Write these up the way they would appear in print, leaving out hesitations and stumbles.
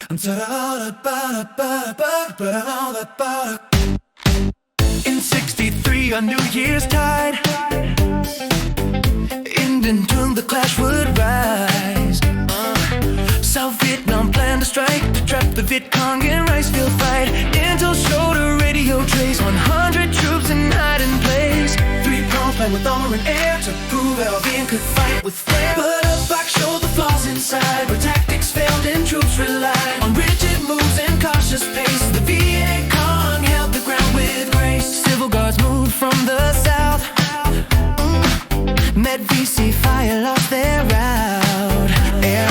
In '63 on New Year's tide, Indian tuned the clash would rise. South Vietnam planned a strike to trap the Viet Cong in rice field fight. Intel showed a radio trace, 100 troops in hiding place. Three prongs planned with armor and air to prove Albion could fight with flair. But Ấp Bắc showed the flaws inside, where tactics failed and troops relied on rigid moves and cautious pace. The Viet Cong held the ground with grace. Civil guards moved from the south, met VC fire, lost their route. Air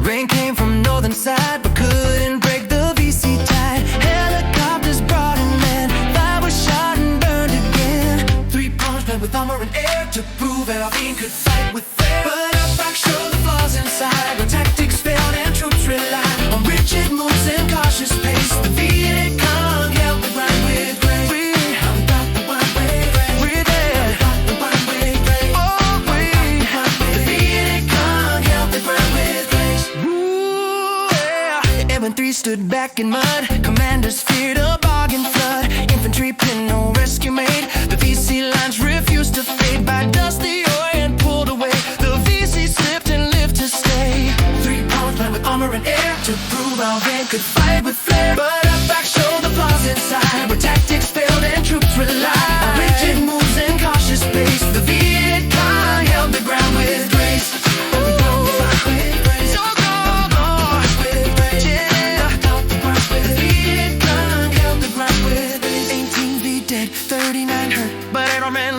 rain came from northern side, but couldn't break the VC tide. Helicopters brought in men, fire was shot and burned again. Three prongs planned with armor and air to prove Albion could fight with flair. But Ấp Bắc showed the flaws inside, where tactics failed and troops relied on rigid moves and cautious pace. The Viet Cong held the ground with grace. We got the one way grace. We did. Got the one way grace. Oh, the Viet Cong held the ground with grace. Ooh, yeah. And when three stood back in mud, commanders feared a bargain flood. Infantry pinned, no rescue made. The VC lines refused to fade. By dusk the Orient pulled away. The VC slipped and lived to stay. Three prongs planned with armor and air to prove Albion could fight with flair. But Ấp Bắc showed the flaws inside, where tactics failed and troops relied on rigid moves and cautious pace. The Viet Cong held the ground with grace.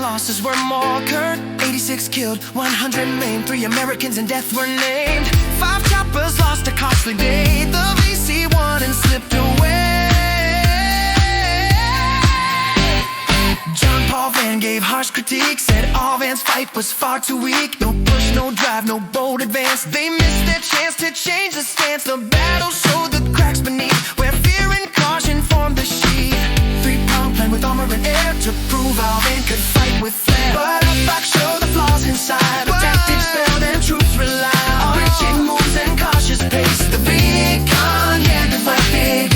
Losses were more curt, 86 killed, 100 maimed. 3 Americans in death were named. 5 choppers lost a costly day. The VC won and slipped away. John Paul Van gave harsh critique, said all Van's fight was far too weak. No push, no drive, no bold advance. They missed their chance to change the stance. The battle showed the cracks beneath, where fear and caution formed the sheet. Three-pronged plan with armor and air to prove Albion could fight with flair. But Ấp Bắc showed the flaws inside, where tactics failed and troops relied on rigid moves and cautious pace. The Viet Cong had to fight big.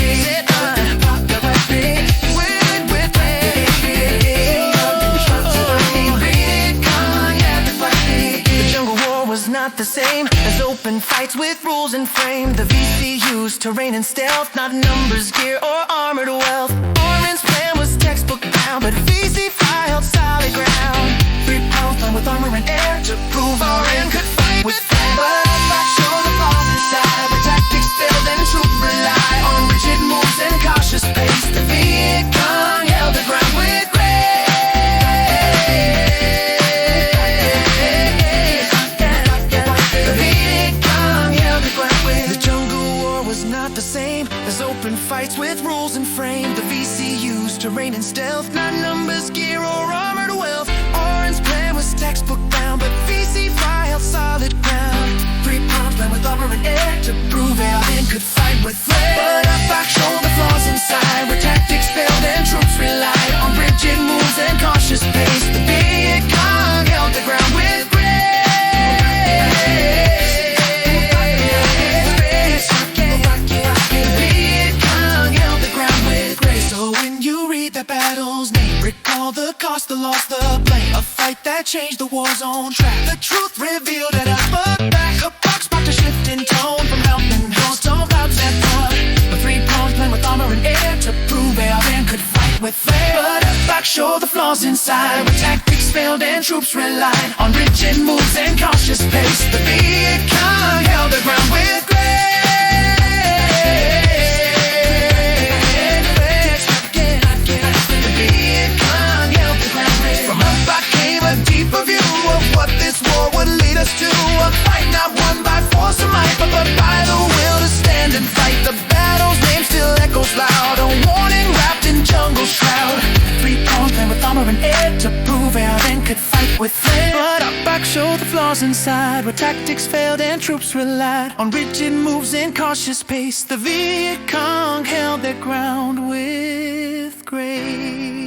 Not the same as open fights with rules and frame. The VC used terrain and stealth, not numbers, gear, or armored wealth. Orion's plan was textbook bound, but VC held solid ground. Three prongs planned with armor and air to prove Orion could fight with flair. But Ấp Bắc showed the flaws inside, where tactics failed and troops relied on rigid moves and cautious pace. The Viet Cong held the ground with grace. The same as open fights with rules and frame. The VC used terrain and stealth, not numbers, gear, or armored wealth. Orion's plan was textbook bound, but VC held solid ground. Three prongs planned with armor and air to prove Albion could fight with flair. But Ấp Bắc showed the flaws inside, where tactics failed and troops relied on rigid moves and cautious pace. The Viet Cong held the ground with grace. Battle's name, recall the cost, the loss, the blame. A fight that changed the war zone track. The truth revealed at Ấp Bắc. Ấp Bắc sparked a shift in tone from helping hills to clouds and flood. A three-pronged plan with armor and air to prove Albion could fight with flair. But Ấp Bắc showed the flaws inside, where tactics failed and troops relied on rigid moves and cautious pace. The Viet Cong held the ground with grace. A deeper view of what this war would lead us to. A fight not won by force or might, but by the will to stand and fight. The battle's name still echoes loud, a warning wrapped in jungle shroud. Three prongs planned with armor and air to prove Albion could fight with flair. But Ấp Bắc showed the flaws inside, where tactics failed and troops relied on rigid moves and cautious pace. The Viet Cong held their ground with grace.